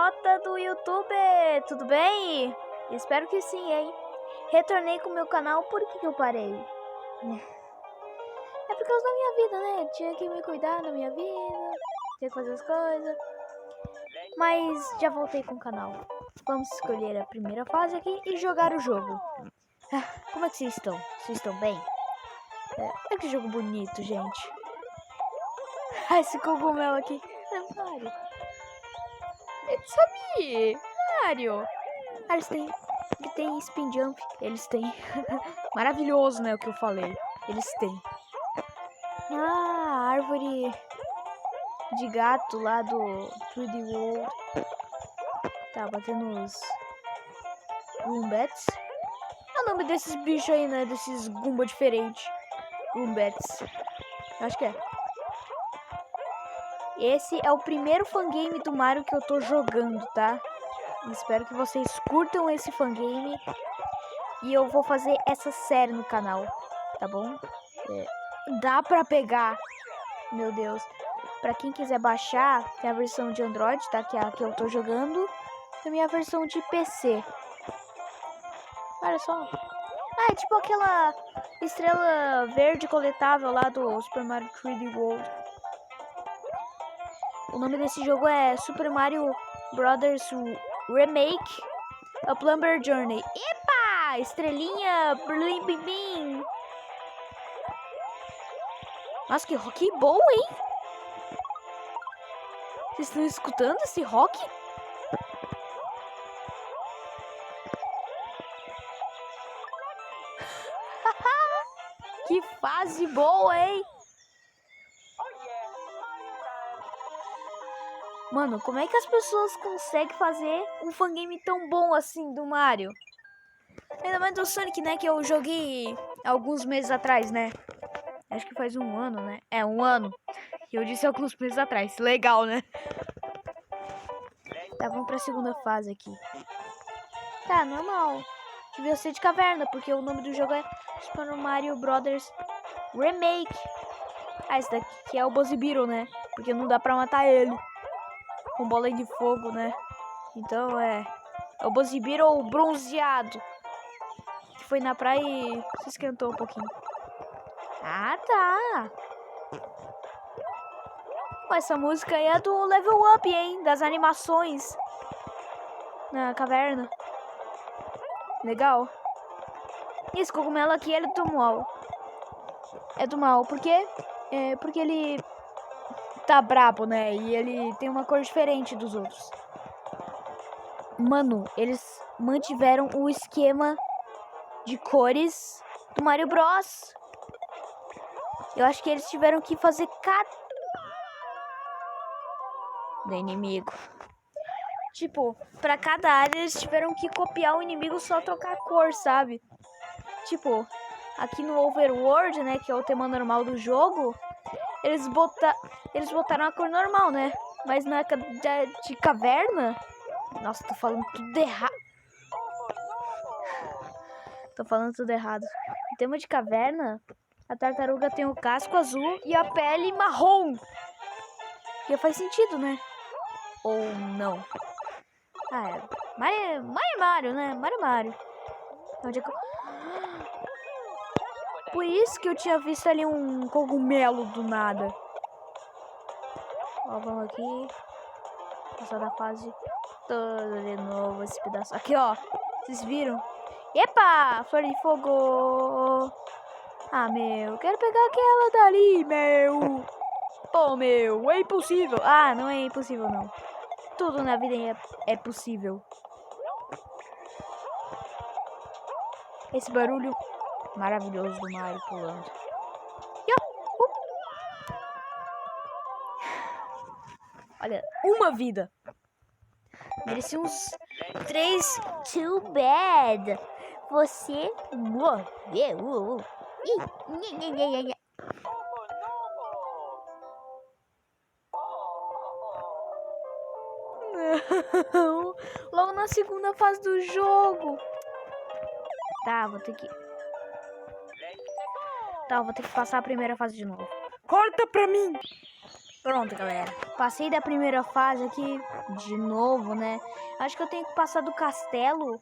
idiota do YouTube, tudo bem? Espero que sim, hein? Retornei com o meu canal, por que eu parei? É por causa da minha vida, né? Tinha que me cuidar da minha vida, tinha que fazer as coisas. Mas já voltei com o canal. Vamos escolher a primeira fase aqui e jogar o jogo. Como é que vocês estão? Vocês estão bem? Olha que jogo bonito, gente. Esse cogumelo aqui. É Mario. It's me, Mario. Eles têm spin jump. Eles têm. Maravilhoso, né? O que eu falei. Eles têm. Ah, árvore de gato lá do 3D World. Tá batendo os Goombats. É o nome desses bichos aí, né? Desses Goomba diferentes. Goombats. Acho que é. Esse é o primeiro fangame do Mario que eu tô jogando, tá? Espero que vocês curtam esse fangame. E eu vou fazer essa série no canal, tá bom? Dá pra pegar. Meu Deus. Pra quem quiser baixar, tem a versão de Android, tá? Que é a que eu tô jogando. Também a versão de PC. Olha só. Ah, é tipo aquela estrela verde coletável lá do Super Mario 3D World. O nome desse jogo é Super Mario Brothers Remake A Plumber Journey. Epa! Estrelinha! Blim, blim, blim. Nossa, que rock bom, hein? Vocês estão escutando esse rock? Que fase boa, hein? Mano, como é que as pessoas conseguem fazer um fangame tão bom assim do Mario? Ainda mais do Sonic, né? Que eu joguei alguns meses atrás, né? Acho que faz um ano, né? É, um ano. Que eu disse alguns meses atrás. Legal, né? Tá, vamos pra segunda fase aqui. Tá, normal. Devia ser de caverna, porque o nome do jogo é Super Mario Brothers Remake. Ah, esse daqui é o Buzzy Beetle, né? Porque não dá pra matar ele com bola de fogo, né? Então é o Buzzy Beetle bronzeado, que foi na praia e se esquentou um pouquinho. Ah, tá. Pô, essa música aí é do Level Up, hein? Das animações na caverna. Legal. E esse cogumelo aqui, ele é do mal. É do mal, por quê? Porque ele tá brabo, né? E ele tem uma cor diferente dos outros. Mano, eles mantiveram o esquema de cores do Mario Bros. Eu acho que eles tiveram que fazer do inimigo. Tipo, pra cada área eles tiveram que copiar o inimigo, só trocar a cor, sabe? Tipo, aqui no Overworld, né, que é o tema normal do jogo, eles botaram a cor normal, né? Mas na de caverna... Nossa, tô falando tudo errado. Tô falando tudo errado. No tema de caverna, a tartaruga tem o casco azul e a pele marrom. E faz sentido, né? Ou não? Ah, é. Mario, né? Mario. Onde é que eu... Por isso que eu tinha visto ali um cogumelo do nada. Ó, vamos aqui. Passar da fase toda de novo esse pedaço. Aqui, ó. Vocês viram? Epa! Flor de fogo! Ah, meu. Quero pegar aquela dali, meu. Pô, meu. É impossível. Ah, não é impossível, não. Tudo na vida é possível. Esse barulho maravilhoso do Mario pulando. Olha, uma vida. Mereci uns 3. Too bad. Você morreu. Não. Logo na segunda fase do jogo. Tá, vou ter que... Tá, vou ter que passar a primeira fase de novo. Corta pra mim. Pronto, galera. Passei da primeira fase aqui de novo, né? Acho que eu tenho que passar do castelo.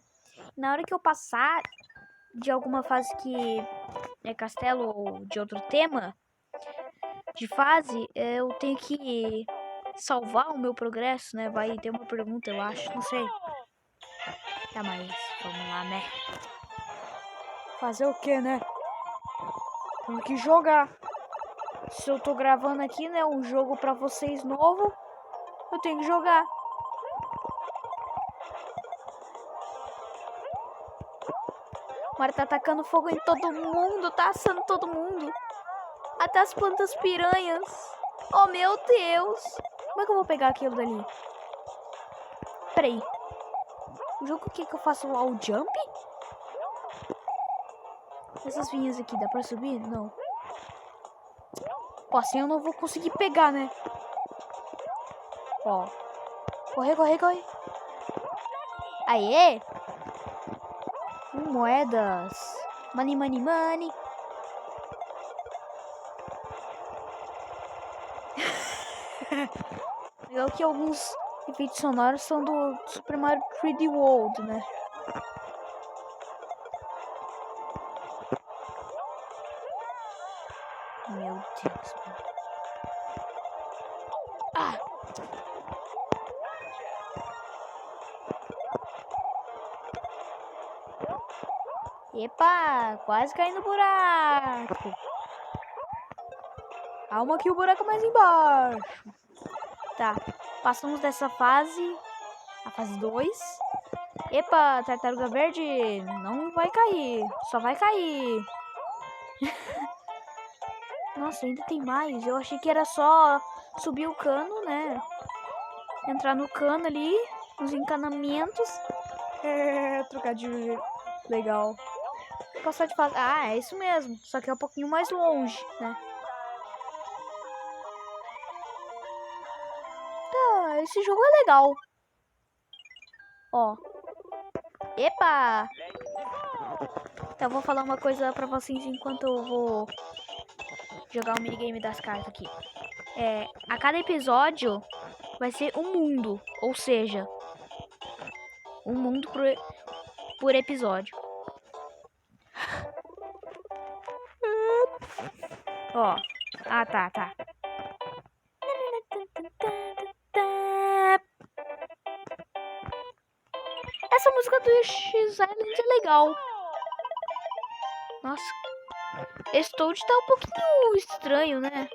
Na hora que eu passar de alguma fase que é castelo ou de outro tema de fase, eu tenho que salvar o meu progresso, né? Vai ter uma pergunta, eu acho. Não sei. Tá, mas vamos lá, né? Fazer o que, né? Tenho que jogar. Se eu tô gravando aqui, né, um jogo pra vocês novo, eu tenho que jogar. O Mario tá atacando fogo em todo mundo, tá assando todo mundo. Até as plantas piranhas. Oh, meu Deus. Como é que eu vou pegar aquilo dali? Peraí. O jogo que eu faço wall jump? Essas vinhas aqui, dá pra subir? Não. Ó, assim eu não vou conseguir pegar, né? Ó. Corre, corre, corre. Aê! Moedas. Money, money, money. Legal que alguns efeitos sonoros são do Super Mario 3D World, né? Meu Deus, mano. Ah! Epa! Quase caí no buraco. Calma que o buraco é mais embaixo. Tá. Passamos dessa fase. A fase 2. Epa, tartaruga verde. Não vai cair. Só vai cair. Nossa, ainda tem mais. Eu achei que era só subir o cano, né? Entrar no cano ali, nos encanamentos. Trocadilho legal. Passar de fase. Ah, é isso mesmo. Só que é um pouquinho mais longe, né? Tá, esse jogo é legal. Ó. Epa! Então, eu vou falar uma coisa pra vocês enquanto eu vou jogar o minigame das cartas aqui. A cada episódio vai ser um mundo, ou seja, um mundo por episódio. Ó, tá. Essa música do Yoshi's Island é legal. Nossa, esse Toad tá um pouquinho estranho, né?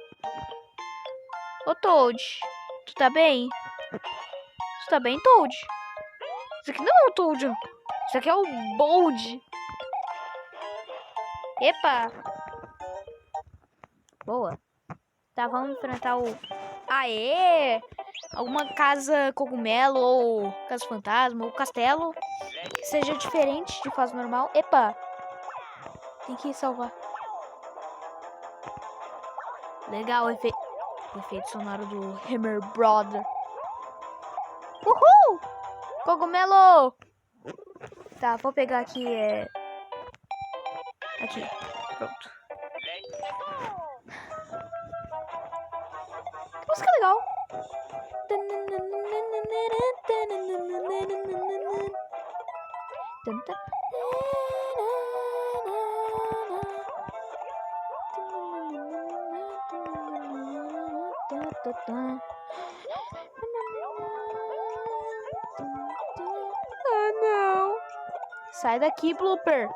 Ô Toad, tu tá bem? Tu tá bem, Toad? Isso aqui não é o Toad, isso aqui é o Bold. Epa! Boa. Tá, vamos enfrentar o... Aê! Alguma casa cogumelo ou casa fantasma ou castelo que seja diferente de fase normal. Epa! Tem que salvar. Legal o efeito sonoro do Hammer Brother. Uhul! Cogumelo! Tá, vou pegar aqui, Aqui, pronto. Que música legal! Ah, não! Sai daqui, Blooper!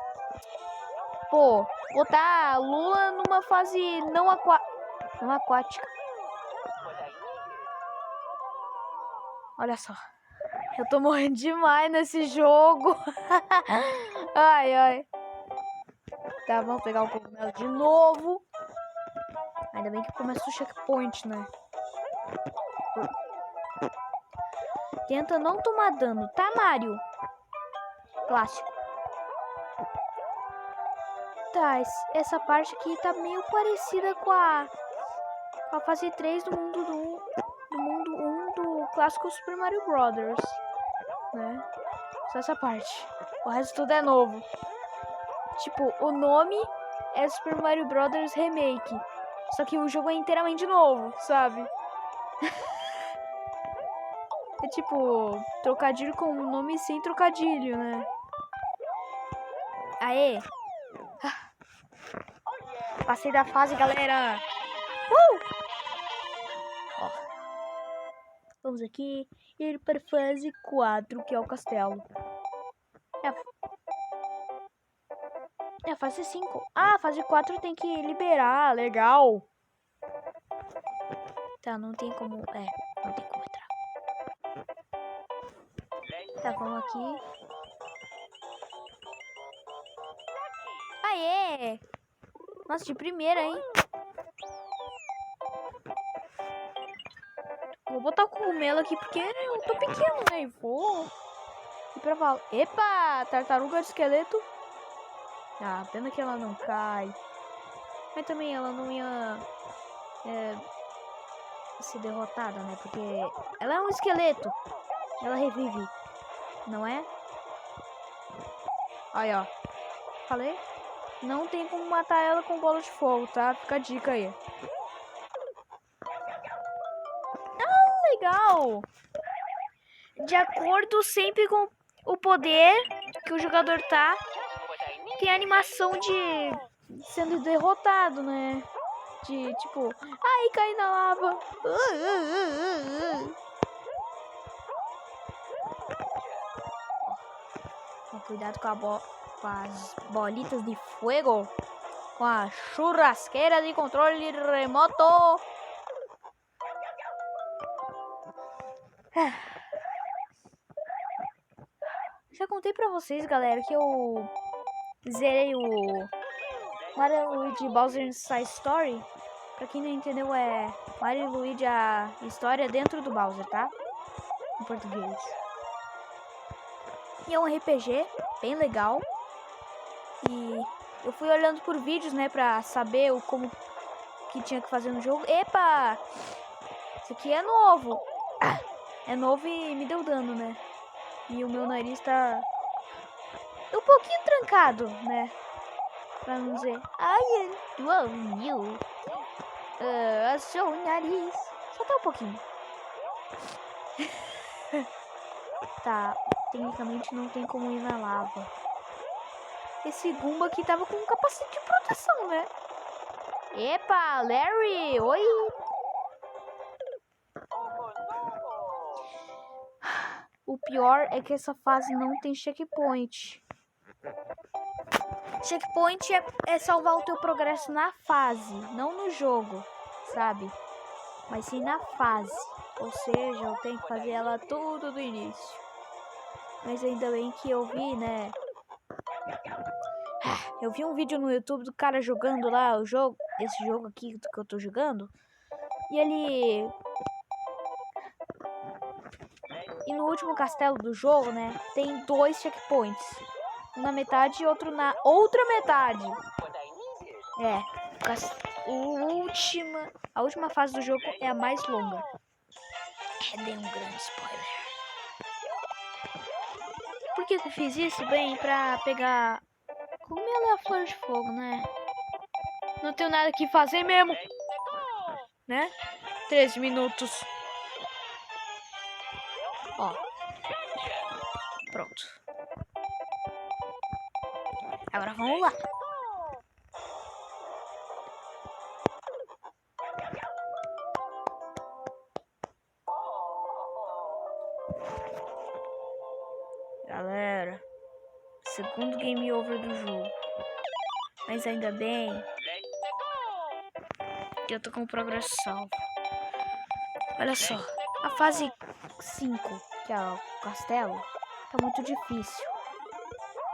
Pô, botar a Lula numa fase não aquática. Olha só. Eu tô morrendo demais nesse jogo. Ai. Tá, vamos pegar o cogumelo de novo. Ainda bem que começa o checkpoint, né? Tenta não tomar dano, tá, Mario? Clássico. Tá, essa parte aqui tá meio parecida com a fase 3 do mundo 1 do clássico Super Mario Brothers, né? Só essa parte. O resto tudo é novo. Tipo, o nome é Super Mario Brothers Remake. Só que o jogo é inteiramente novo, sabe? É tipo, trocadilho com um nome sem trocadilho, né? Aê! Passei da fase, galera! Ó. Vamos aqui ir para fase 4, que é o castelo. É a fase 5. Ah, fase 4 tem que liberar, legal. Tá, não tem como... não tem como entrar. Tá, vamos aqui. Aê! Nossa, de primeira, hein? Vou botar o cogumelo aqui porque eu tô pequeno, né? E vou ir pra vala. Epa! Tartaruga de esqueleto. Ah, pena que ela não cai. Mas também ela não ia ser derrotada, né? Porque ela é um esqueleto. Ela revive, não é? Aí, ó. Falei? Não tem como matar ela com bola de fogo, tá? Fica a dica aí. Ah, legal! De acordo sempre com o poder que o jogador tá, tem a animação de sendo derrotado, né? De tipo, ai, cai na lava. Cuidado com as bolitas de fogo. Com a churrasqueira de controle remoto. Já contei pra vocês, galera, que eu zerei o Mario & Luigi Bowser Inside Story. Pra quem não entendeu, é Mario & Luigi a história dentro do Bowser, tá? Em português. E é um RPG bem legal. E eu fui olhando por vídeos, né, pra saber como que tinha que fazer no jogo. Epa! Isso aqui é novo. É novo e me deu dano, né? E o meu nariz tá um pouquinho trancado, né? Pra não dizer, ai, eu mil. Seu nariz. Só tá um pouquinho. Tá, tecnicamente não tem como ir na lava. Esse Goomba aqui tava com um capacete de proteção, né? Epa, Larry! Oi! O pior é que essa fase não tem checkpoint. Checkpoint é salvar o teu progresso na fase, não no jogo, sabe? Mas sim na fase. Ou seja, eu tenho que fazer ela tudo do início. Mas ainda bem que eu vi, né? Eu vi um vídeo no YouTube do cara jogando lá o jogo, esse jogo aqui que eu tô jogando. E ele... E no último castelo do jogo, né, tem 2 checkpoints. Um na metade e outro na outra metade. A última fase do jogo é a mais longa. Dei um grande spoiler. Por que eu fiz isso? Bem, pra pegar... Cogumelo é a flor de fogo, né? Não tenho nada que fazer mesmo. Né? 13 minutos. Ó. Pronto. Agora vamos lá. Galera. Segundo game over do jogo. Mas ainda bem que eu tô com o progresso salvo. Olha só. A fase 5, que é o castelo, tá muito difícil.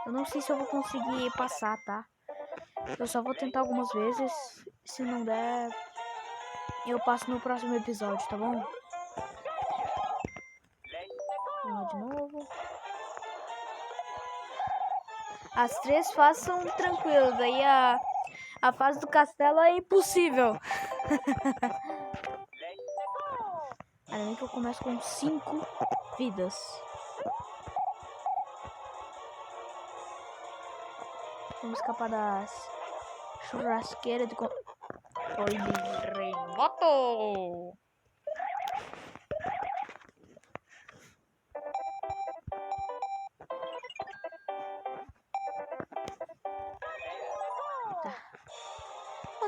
Eu não sei se eu vou conseguir passar, tá? Eu só vou tentar algumas vezes. Se não der, eu passo no próximo episódio, tá bom? Vamos lá de novo. As 3 fases são tranquilas. Daí a fase do castelo é impossível. Ainda que eu começo com 5 vidas. Vamos escapar das churrasqueiras de controle remoto.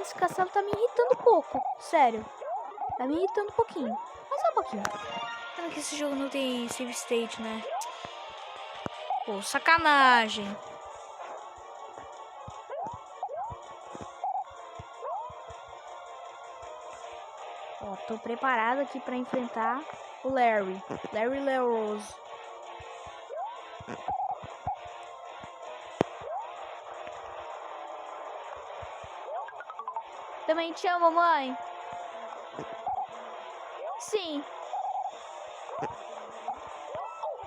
desse castelo tá me irritando um pouco. Sério. Tá me irritando um pouquinho. Mas só um pouquinho. Pena que esse jogo não tem save state, né? Pô, sacanagem. Ó, tô preparado aqui pra enfrentar o Larry. Larry LaRose. Também te amo, mãe. Sim.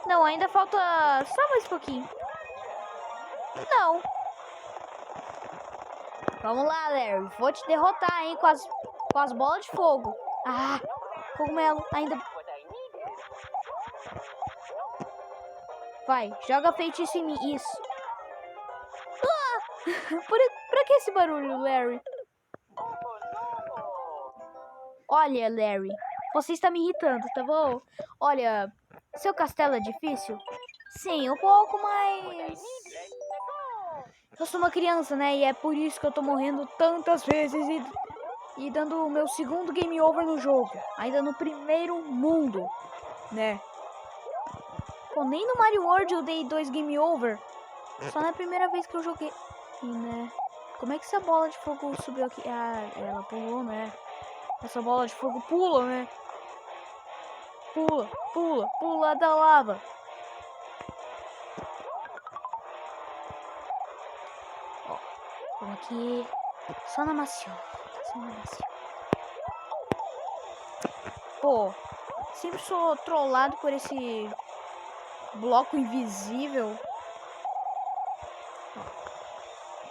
Não, ainda falta só mais um pouquinho. Não. Vamos lá, Larry. Vou te derrotar, hein, com as bolas de fogo. Ah, cogumelo. Ainda... Vai, joga feitiço em mim. Isso. Ah! Pra que esse barulho, Larry? Olha, Larry. Você está me irritando, tá bom? Olha, seu castelo é difícil? Sim, um pouco, mas... Eu sou uma criança, né? E é por isso que eu tô morrendo tantas vezes e dando o meu segundo game over no jogo. Ainda no primeiro mundo, né? Pô, nem no Mario World eu dei 2 game over. Só na primeira vez que eu joguei. E, né? Como é que essa bola de fogo subiu aqui? Ah, ela pulou, né? Essa bola de fogo pula, né? Pula, pula, pula da lava. Ó, vamos aqui. Só na maciota. Só na maciota. Pô, sempre sou trollado por esse bloco invisível.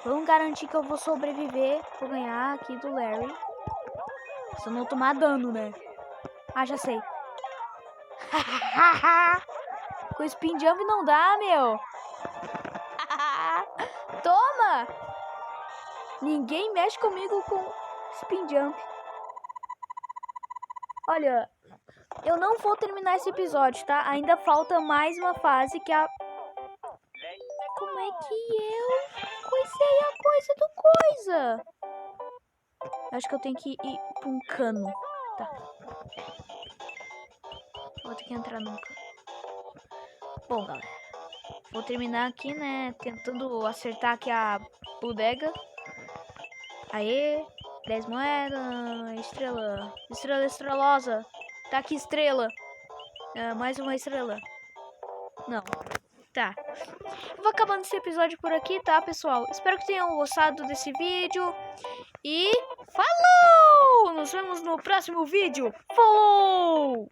Vamos garantir que eu vou sobreviver. Vou ganhar aqui do Larry. Se eu não tomar dano, né? Ah, já sei. Com spin jump não dá, meu. Toma! Ninguém mexe comigo com spin jump. Olha, eu não vou terminar esse episódio, tá? Ainda falta mais uma fase que a... Como é que eu coisei a coisa do coisa? Acho que eu tenho que ir pra um cano. Tá. Vou ter que entrar num cano. Bom, galera. Vou terminar aqui, né? Tentando acertar aqui a bodega. Aê. 10 moedas. Estrela. Estrela estrelosa. Tá aqui, estrela. Mais uma estrela. Não. Tá. Vou acabando esse episódio por aqui, tá, pessoal? Espero que tenham gostado desse vídeo. E falou! Nos vemos no próximo vídeo. Falou!